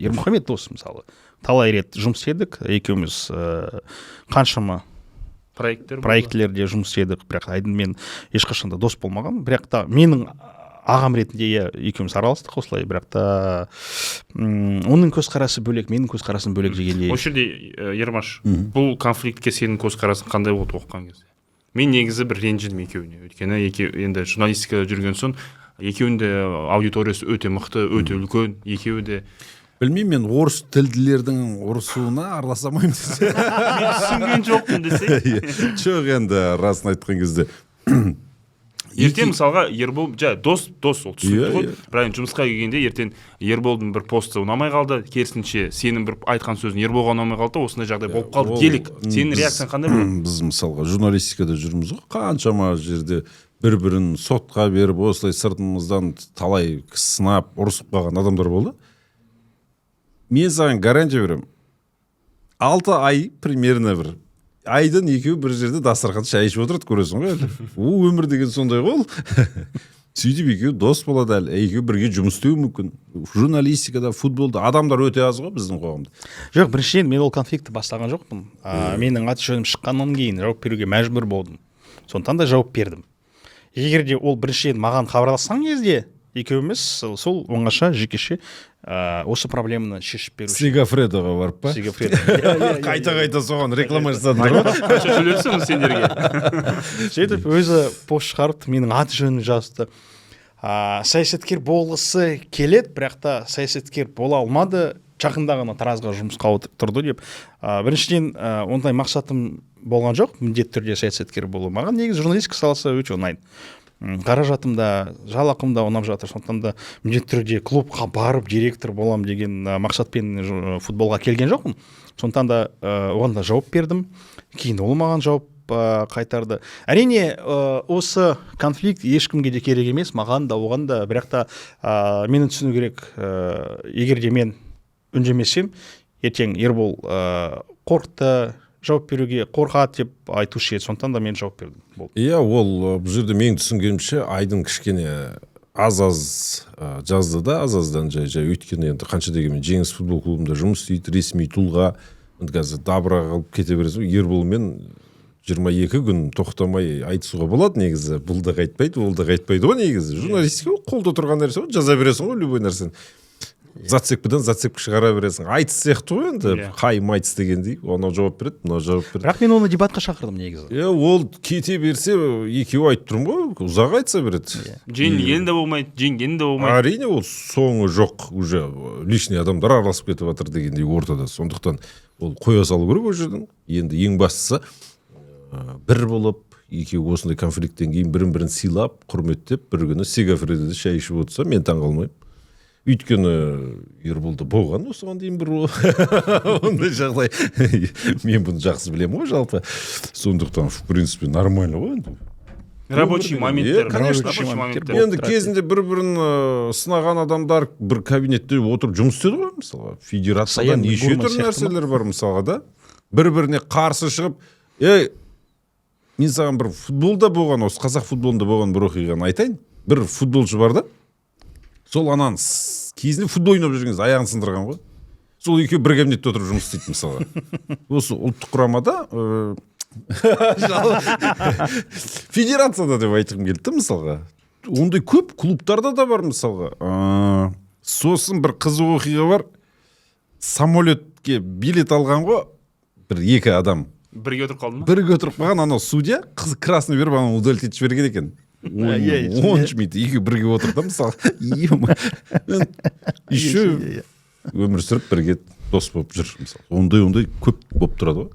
Ермұхамед дос мысалы. Талай рет жұмыс істедік, екеуміз қаншама проектлерде жұмыс істедік, бірақ Айдынмен ешқашанда дос болмаған. Бірақ та менің ағам ретінде екеуміз араластық осылай, бірақ та оның көзқарасы бөлек, менің көзқарасым бөлек дегендей.
Осы жерде Ермаш, бұл конфликтке сенің көзқарасың қандай болды оқыған кезде? Мен негізі бір ренжідім екеуіне. Өйткені енді журналистикада жүрген соң екеуінің де аудиториясы өте мықты, өте үлкен, екеуі де.
Білмеймін, мен орыс тілділердің ұрысуына араласамаймын десе.
Мен түсінген жоқпын десе.
Жоқ, енді расын айтқан кезде.
Ертең мысалға Ербол, дос ол түсінікті ғой. Бірақ жұмысқа келгенде ертең Ерболдың бір посты ұнамай қалды, керісінше сенің бір айтқан сөзің Ерболға ұнамай қалды, осындай жағдай болып қалды делік. Сенің реакцияң қандай болады?
Біз мысалға журналистикада жүрміз ғой, қаншама жерде бір-бірін сотқа беріп, осылай сыртымыздан талай сынап, ұрысып қалған адамдар болды. Мен саған гарантия беремін, 6 ай примерно бір айдан екеуі бір жерде дастарханда шай ішіп отырады, көресің ғой әлі. Өмір деген сондай ғой ол. Сөйтіп екеуі дос болады әлі, екеуі бірге жұмыс істеуі мүмкін. Журналистикада, футболда адамдар өте аз ғой біздің қоғамда.
Жоқ, біріншіден мен ол конфликтті бастаған жоқпын. Менің аты жөнім шыққаннан кейін жауап беруге мәжбүр болдым. Сондықтан да жауап бердім. Егер де ол біріншіден маған хабарласқан кезде екеуміз сол оңаша жекеше осы проблеманы шешіп беру.
Сегафредоға барып па? Қайта соған реклама жасадыңдар ғой.
Қанша төлепсің сендерге?
Сөйтіп өзі пост шығарып менің аты жөнімді жазды. Саясаткер болғысы келеді, бірақ та саясаткер бола алмады, жақында ғана таразға жұмысқа тұрды деп. Біріншіден ондай мақсатым болған жоқ, міндетті түрде саясаткер болу. Маған негізі журналистика саласы өте ұнайды. Қаражатым да, жалақым да ұнап жатыр. Сондықтан да міндетті түрде клубқа барып директор болам деген мақсатпен футболға келген жоқпын. Сондықтан да оған да жауап бердім. Кейін ол маған жауап қайтарды. Әрине, осы конфликт ешкімге де керек емес, маған да, оған да, бірақ та мені түсіну керек, егер де мен үндемесем, ертең Ербол қорқты, жауап беруге қорқады деп айтушы еді, сондықтан да мен жауап бердім.
Иә, ол бұл жерде мен түсінгенімше Айдын кішкене аз жазды да, аз-аздан жай өйткені енді қанша дегенмен Жеңіс футбол клубында жұмыс істейді, ресми тұлға, қазір дабыра қалып кете бересің. Ерболмен 22 күн тоқтамай айтысуға болады негізі. Бұл да қайтпайды, ол да қайтпайды ғой негізі. Журналистика қолда тұрған нәрсе ғой, жаза бересің ғой любой нәрсені. Зацепкіден зацепкі шығара бересің. Айтыс сияқты ғой енді, қайым айтыс дегендей. Оны жауап береді, мына жауап береді.
Бірақ мен оны дебатқа шақырдым негізі.
Ол кете берсе, екеуі айтып тұрмын ғой, ұзақ айтса береді.
Жеңілген де болмайды, жеңген де болмайды.
Әрине, ол соңы жоқ, уже лишний адамдар араласып кетіп жатыр дегендей ортада. Сондықтан ол қоя салу керек ол жерден. Енді ең бастысы бір болып, екеуі осындай конфликттен кейін бірін-бірін сыйлап, құрметтеп, бір күні Сегафредода шай ішіп отырса, мен таңғалмаймын. Өйткені Ерболда болған осыған дейін бір ондай жағдай. Мен бұны жақсы білемін ғой жалпы. Сондықтан, в принципе, нормально ғой енді.
Рабочий моменттер.
Енді кезінде бір-бірін сынаған адамдар бір кабинетте отырып жұмыс істеді ғой, мысалға. Федерацияда неше түрлі нәрселер бар, мысалға да. Бір-біріне қарсы шығып, мен саған бір футболда болған, осы қазақ футболында болған бір оқиғаны айтайын. Бір футболшы бар да, сол анан кезінде футбол ойнап жүрген кезде аяғын сындырған ғой. Сол екеуі бір кабинетте отырып жұмыс істейді мысалға. Осы ұлттық құрамада федерацияда деп айтқым келді мысалға. Ондай көп клубтарда да бар мысалға. Сосын бір қызық оқиға бар. Самолетке билет алған ғой, бір екі адам.
Бірге отырып қалды ма?
Бірге отырып қалған, анау судья қызы красный беріп, анау удалить жіберген екен. 10 минут екеуі бірге отырды мысалы. Еще өмір сүріп бірге дос болып жүр мысалы. Ондай көп болып тұрады ғой.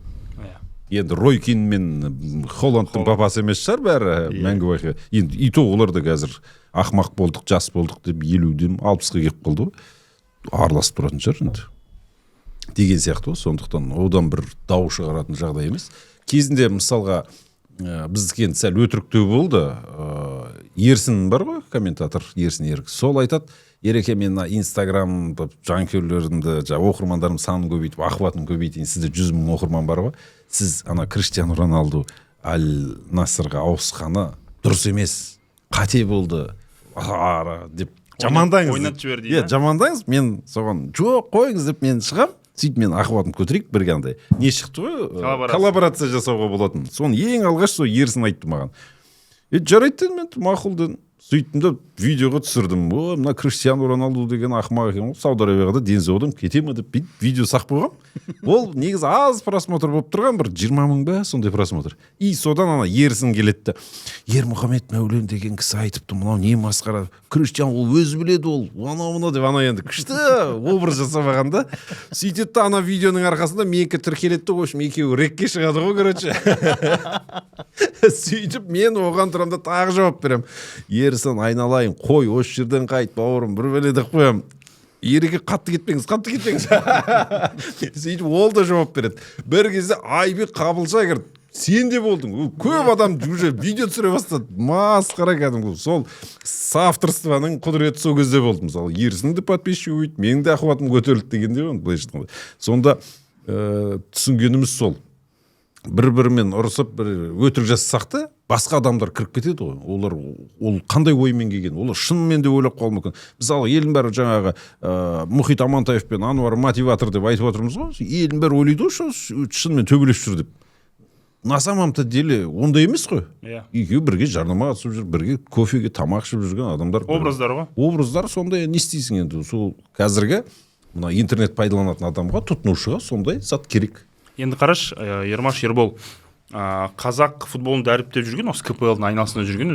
Енді Рой Кин мен Холландтың папасы емес шығар бәрі, мәңгі байқы. Енді и то олар да қазір ақмақ болдық, жас болдық деп 50-ден 60-ға келіп қалды ғой. Араласып тұратын шығар енді. Деген сияқты ғой. Сондықтан одан бір дау шығаратын жағдай емес. Кезінде мысалға біздікі енді сәл өтіріктеу болды. Ерсін бар ғой, комментатор Ерсін Ерік. Сол айтады, Ереке, мен Инстаграмда жанкүйерлерімді, оқырмандарым санын көбейтіп, ахуатын көбейтейін. Сізде 100 мың оқырман бар ғой. Сіз Криштиану Роналду Аль-Насырға ауысқаны дұрыс емес, қате болды деп жамандаңыз.
Ойнатып жіберді.
Иә, жамандаңыз. Мен соған жоқ қойыңыз деп мен шығам. Сөйтіп мен ахуатын көтерейік бірге андай. Не шықты ғой? Коллаборация жасауға болатын. Соны ең алғаш сол Ерсін айтты маған. Жарайды мен мақұл дедім. Сөйттім де видеоға түсірдім. Мына Криштиану Роналду деген ақымақ екен. Сауд Арабияға денсе одым, кете ме деп видео сақ қойғам. Ол негізі аз просмотр болып тұрған, бір 20 мың ба сондай просмотр. И содан ана Ерсін келетті. Ермұхамед Мәулен деген кісі айтыпты, мынау не масқара. Криштиан ол өзі біледі ол. Анау деп ана енді күшті образ жасамағанда. Сөйтетті ана видеоның арқасында менікі тіркелетті, в общем, екеуі рекке шығады ғой, короче. Сөйтіп мен оған тұрамда тағы жауап берем. Ерсін айналайын, қой, осы жерден қайт, бауырым, бір бәледе қоям. Ереке қатты кетпеңіз. Сөйтіп ол да жауап береді. Бір кезде Айбек Қабылша кірді. Сен де болдың. Көп адам уже видео түсіре бастады. Масқара кәдімгі. Сол соавторствоның құдіреті сол кезде болды. Мысалы, Ерсінді подписчик өйт, менің де ахуатым көтерілді дегенде оны былай шықты. Сонда түсінгеніміз сол. Бір-бірімен ұрысып, бір өтірік жасасақ та, басқа адамдар кіріп кетеді ғой. Ол қандай оймен келген? Олар шынымен де ойлап қалуы мүмкін. Мысалы, елдің бәрі жаңағы Мұхит Амантаев пен Ануар мотиватор деп айтып отырмыз ғой. Елдің бәрі ойлайды ғой, шынымен төбелесіп жүр деп. На самом-то деле ондай емес қой. Екеуі бірге жарнама қатысып жүр, бірге кофеге тамақ ішіп жүрген адамдар.
Образдар ғой.
Образдар сондай, не істейсің енді? Сол қазіргі мына интернет пайдаланатын адамға, тұтынушыға сондай зат керек.
Енді қараш, Ермаш, Ербол, қазақ футболын дәріптеп жүрген, осы КПЛ-дің айналасында жүрген,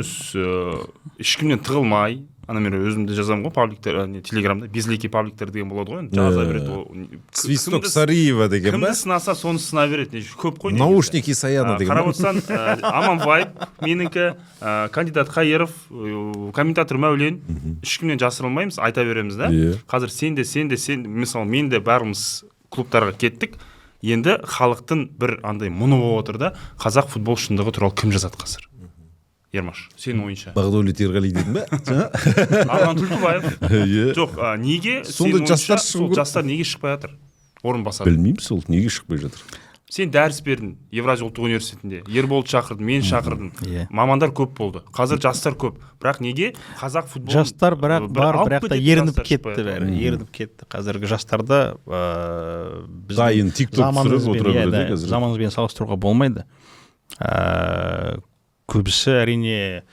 ешкімнен тығылмай, мен өзімді жазамын ғой, пабликтер, телеграмда, безлеке пабликтер деген болады ғой, жаза береді.
Свисток Сариева деген ба?
Кімді сынаса, соны сына береді. Көп қой.
Наушники Саяна деген ба?
Қарап отырсаң, Аманбаев, меніңкі, кандидат Қайыров, комментатор Мәулен, ешкімнен жасырылмаймыз, айта береміз да. Қазір сен де, мысалы, мен де бәріміз клубтарға кеттік. Енді халықтың бір андай мұны болып отыр да, қазақ футбол шындығы туралы кім жазады қазір? Ермаш, сенің ойынша.
Бағдәулет Ерғали дедің бе?
Арлан Түлкібаев. Жоқ, неге сенің ойынша сол жастар неге шықпай жатыр? Орын басады.
Білмеймін, сол неге шықпай жатыр.
Сен дәріс бердің Евразия ұлттық университетінде, Ерболды шақырдың, мен шақырдым. Мамандар көп болды. Қазір жастар көп. Бірақ неге қазақ футболы?
Жастар бірақ та ерініп кетті. Қазіргі жастарда
дайын TikTok түсіріп отыра береді қазір.
Заманымызбен салыстыруға болмайды. Көбісі әрине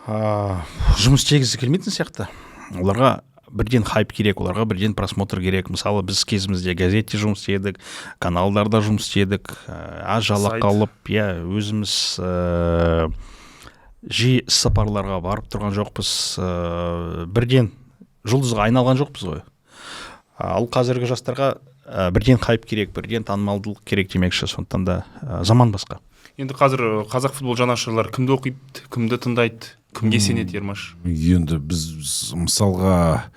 жұмыс істегісі келмейтін сияқты. Оларға бірден хайп керек, оларға бірден просмотр керек. Мысалы, біз кезімізде газетте жұмыс істедік, каналдарда жұмыс істедік, аз жалақы алып, өзіміз жиі іс-сапарларға барып тұрған жоқпыз, бірден жұлдызға айналған жоқпыз ғой. Ал қазіргі жастарға бірден хайп керек, бірден танымалдылық керек демекші, сондықтан да заман басқа.
Енді қазір қазақ футбол жанашырлары кімді оқиды, кімді тыңдайды, кімге сенеді, Ермаш?
Енді біз мысалға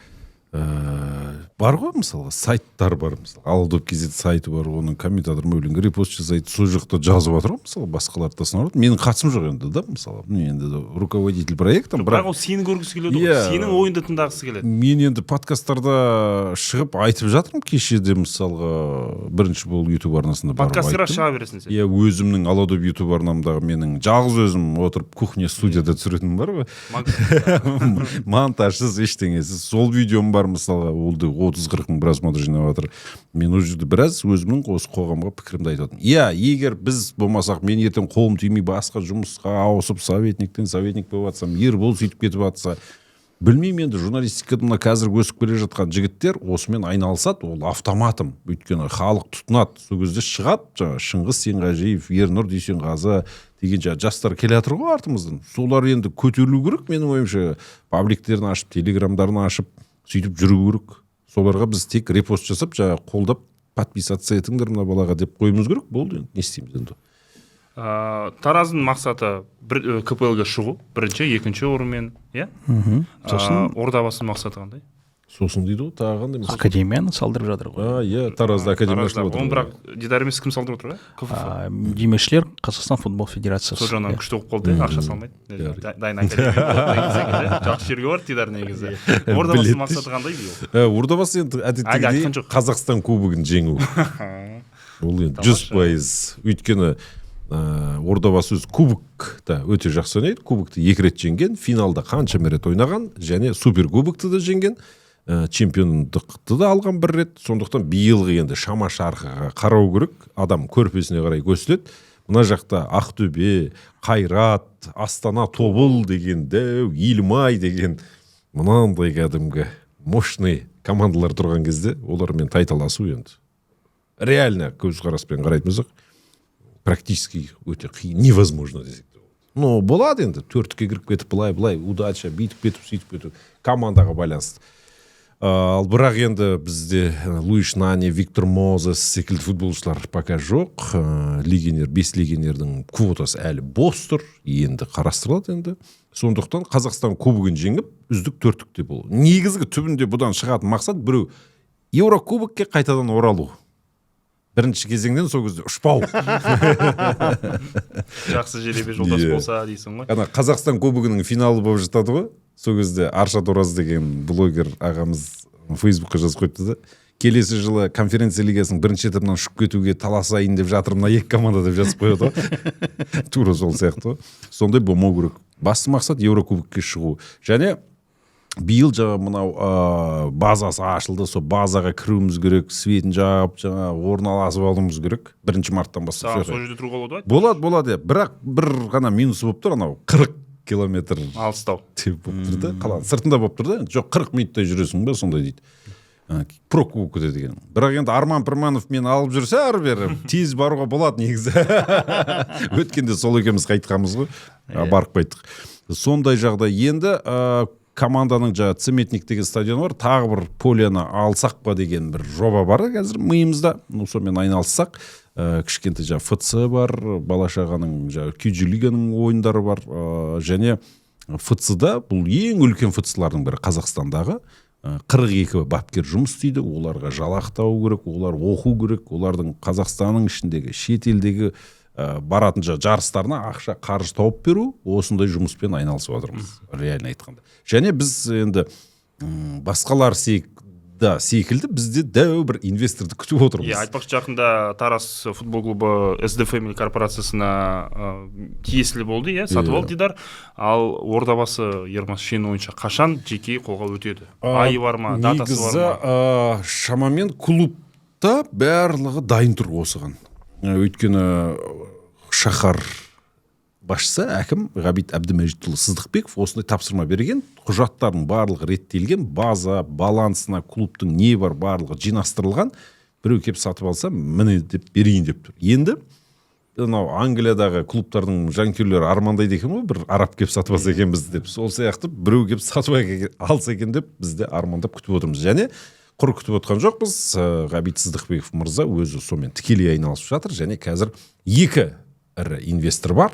бар ғой, мысалға сайттар бар, мысалы Алдоп KZ сайты бар, оның комментатор Мәулен репост жасайды, сол жақта жазып жатыр ғой, мысалы басқаларды да сынап. Менің қатысым жоқ енді да, мысалы енді руководитель проекттан,
бірақ ол сені көргісі келеді ғой, сенің ойынды тыңдағысы келеді.
Мен енді подкасттарда шығып айтып жатырмын, кешеде мысалға бірінші болып YouTube арнасында барып айттым.
Подкастқа шыға бересің сен.
Өзімнің Алдоп YouTube арнамдағы менің жалғыз өзім отырып кухня студияда түсіретінім бар ғой. Монтажсыз, ештеңесіз. Сол видеом бар, мысалға, ол 30-40 мың просмотр жинап жатыр. Мен ол жерде біраз өзімнің осы қоғамға пікірімді айтып жатырмын. Егер біз болмасақ, мен ертең қолым тимей басқа жұмысқа ауысып советник болып жатсам, Ербол сөйтіп кетіп жатса, білмеймін, енді журналистикада мына қазір өсіп келе жатқан жігіттер осымен айналысады, ол автоматым. Өйткені халық тұтынады. Сол кезде шығады, жаңа Шыңғыс Сенғажиев, Ернұр Дүйсенғазы деген жастар келе жатыр ғой артымыздан. Солар енді көтерілу керек, менің ойымша, пабликтерін ашып, телеграмдарын ашып, сөйтіп жүру керек. Соларға біз тек репост жасап, қолдап, подписаться етіңдер мына балаға деп қойымыз керек. Болды, не істейміз енді.
Тараздың мақсаты КПЛ-ге шығу, бірінші, екінші орынмен, Ордабасының мақсаты қандай?
Сосын дейді ғой, тағы қандай?
Академияны салдырып жатыр ғой.
Таразда академия ашылып отыр.
Оны бірақ Дидар емес кім салдырып отыр,
демеушілер Қазақстан футбол федерациясы.
Сол жағынан күшті болып қалды, ақша салмайды. Дайын академия. Жақсы жерге бар Дидар негізі. Ордабасының мақсаты қандай биыл?
Ордабасы енді әдеттегідей Қазақстан кубогын жеңу. Ол енді 100%. Өйткені Ордабасы өз кубокта өте жақсы ойнайды. Кубокты 2 рет жеңген, финалда қанша рет ойнаған, және супер кубокты да жеңген, чемпиондықты да алған 1 рет. Сондықтан биылғы енді шама шарқыға қарау керек, адам көрпесіне қарай көсіледі. Мына жақта Ақтөбе, Қайрат, Астана Тобыл деген дәу, Илмай деген мынандай кәдімгі мощный командалар тұрған кезде олармен тайталасу енді реально көзқараспен қарайтын практически өте қиын, невозможно десек. Но болады енді, 4-ке кіріп кетіп, былай, удача, бүйтіп кетіп, сөйтіп кетіп, командаға байланысты. Ал бірақ енді бізде Луиш Нани, Виктор Мозес секілді футболшылар пока жоқ. Легионер, 5 легионердің квотасы әлі бос тұр, енді қарастырылады енді. Сондықтан Қазақстан кубогын жеңіп, үздік 4-те болу. Негізгі түбінде бұдан шығатын мақсат біреу Еврокубокке қайтадан оралу. Бірінші кезеңнен сол кезде ұшпау.
Жақсы жеребе жолдас болса дейсің ғой.
Қазақстан кубогының финалы болып жатады ғой. Сол кезде Аршат Ораз деген блогер ағамыз Фейсбукқа жазып қойыпты да, келесі жылы конференция лигасының бірінші этапынан ұшып кетуге таласайын деп жатыр мына екі команда деп жазып қояды ғой. Тура сол сияқты ғой. Сондай болмау керек. Басты мақсат Еврокубокке шығу. Және биыл жаңа мынау базасы ашылды, сол базаға кіруіміз керек, светін жағып, жаңа орналасып алуымыз керек. 1 марттан бастап.
Сол жерде тұруға болады.
Болады. Бірақ бір ғана минусы болып тұр, анау 40 километр
алыстау
деп болып тұр да. Қаланың сыртында болып тұр да. Жоқ, 40 минуттай жүресің ба, сондай дейді. Пробка болып кетеді екен. Бірақ енді Арман Пірманов мені алып жүрсе ары бері тез баруға болады негізі. Өткенде сол екеуміз қайтқанбыз ғой. Барып қайттық. Сондай жағдай. Енді команданың жаңа Цементник деген стадион бар, тағы бір поляны алсақ па деген бір жоба бар қазір миымызда. Сонымен айналыссақ, кішкентай жаңа ФЦ бар, бала-шағаның жаңа QG лиганың ойындары бар, және ФЦ-да бұл ең үлкен ФЦ-лардың бірі Қазақстандағы 42 бапкер жұмыс істейді, оларға жалақы табу керек, олар оқу керек, олардың Қазақстанның ішіндегі, шетелдегі баратын жарыстарына ақша қаржы тауып беру, осындай жұмыспен айналысып отырмыз, реально айтқанда. Және біз енді басқалар секілді бізде дәу бір инвесторды күтіп отырмыз.
Айтпақшы, жақында Тарас футбол клубы SD Family корпорациясына тиесілі болды, сатып алды Дидар. Ал Ордабасы Ермас Шен ойынша қашан жеке қолға өтеді? Айы бар ма, датасы бар ма?
Негізі шамамен клубта барлығы дайын тұр осыған. Өйткені шаһар басшысы әкім Ғабит Әбдімәжитұлы Сыздықбеков осындай тапсырма берген, құжаттардың барлығы реттелген, база, балансына клубтың не бар барлығы жинастырылған, біреу кеп сатып алса, міне деп берейін деп тұр. Енді Англиядағы клубтардың жанкүйерлері армандайды екен ғой, бір араб кеп сатып алса екен бізді деп. Сол сияқты біреу кеп сатып алса екен деп бізді армандап күтіп отырмыз. Және құр күтіп отқан жоқпыз. Ғабит Сыздықбеков мырза өзі сонымен тікелей айналысып жатыр, және қазір 2 ірі инвестор бар.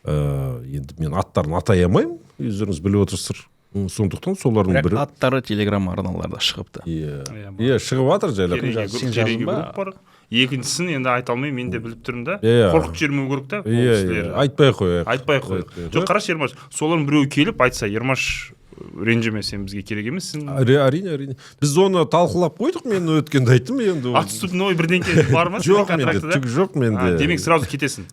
Енді мен аттарын атай алмаймын, өздеріңіз біліп отырсыздар. Сондықтан солардың бірі.
Бірақ аттары телеграм арналарда шығыпты.
Шығып жатыр жайлап.
Жерегі групп бар. Екіншісін енді айта алмаймын, мен де біліп тұрмын да. Қорқып жібермеу керек та.
Айтпай қой.
Жоқ, қарашы Ермаш, солардың біреуі келіп айтса, Ермаш ренжіме, сен бізге керек емессің.
Әрине. Біз оны талқылап қойдық, мен өткенде айттым енді.
Отступной бірдеңке бар ма?
Жоқ менде.
Демек сразу кетесің.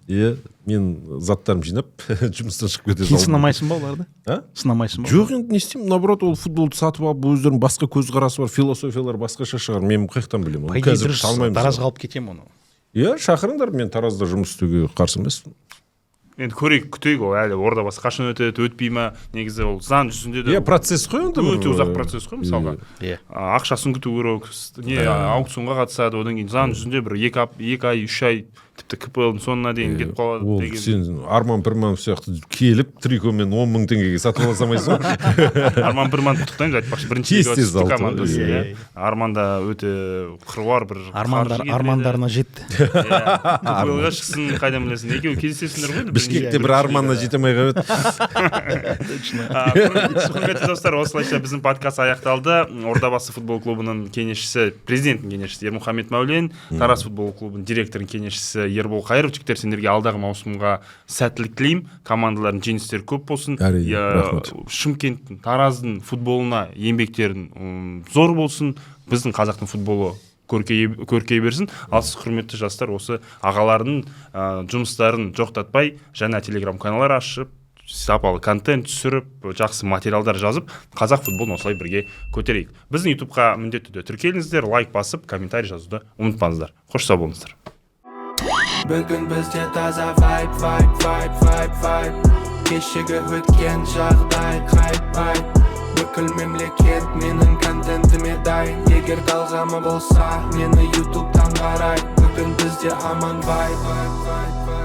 Мен заттарым жинап, жұмыстан шығып кетесің.
Сен сынамайсың ба оларды? Сынамайсың ба?
Жоқ, енді не істеймін? Наоборот, ол футболды сатып алып, өздерінің басқа көзқарасы бар, философиялар басқаша шығар. Мен қаяқтан білемін?
Қазір Таразға алып кетемін оны.
Шақырыңдар, мен Таразда жұмыс істеуге қарсы емеспін.
Енді көрейік, күтейік, ол әлі Ордабасы қашан өтеді, өтпей ма? Негізі ол заң жүзінде де
процесс қой енді.
Өте ұзақ процесс қой, мысалға. Ақшасын күту керек, аукционға қатысады, одан кейін заң жүзінде бір 2 ай, 3 ай тіпті КПЛ-дің соңына дейін кетіп қалады деген.
Сен Арман Пірманов сияқты келіп трикомен 10 мың теңгеге сатып ала салмайсың ғой.
Арман Пірманов құттықтаймыз, айтпақшы, бірінші командасы. Арманда өте қыруар бір
армандарына жетті.
КПЛ-ға шықсын, қайдан білесің, екеуі кездесесіңдер ғой.
Бішкекте бір арманына жете алмай қалды.
Құрметті достар, осылайша біздің подкаст аяқталды. Ордабасы футбол клубының кеңесшісі, президентінің кеңесшісі Ермұхамед Мәулен, Тарас футбол клубының директорының кеңесшісі Ербол Қайыров. Жігіттер, сендерге алдағы маусымға сәттілік тілеймін. Командалардың жеңістері көп болсын. Шымкенттің, Тараздың футболына еңбектерін зор болсын. Біздің қазақтың футболы көркейе берсін. Ал сіз, құрметті жастар, осы ағалардың жұмыстарын жоқтатпай, жаңа телеграм каналдар ашып, сапалы контент түсіріп, жақсы материалдар жазып, қазақ футболын осылай бірге көтерейік. Біздің ютубқа міндетті түрде тіркеліңіздер, лайк басып, комментарий жазуды ұмытпаңыздар. Қош сау болыңыздар.
Бүгін бізде таза vibe кешегі өткен жағдай хайп бүкіл мемлекет менің контентіме дайын егер талғамы болса мені ютубтан қарай бүгін бізде аман vibe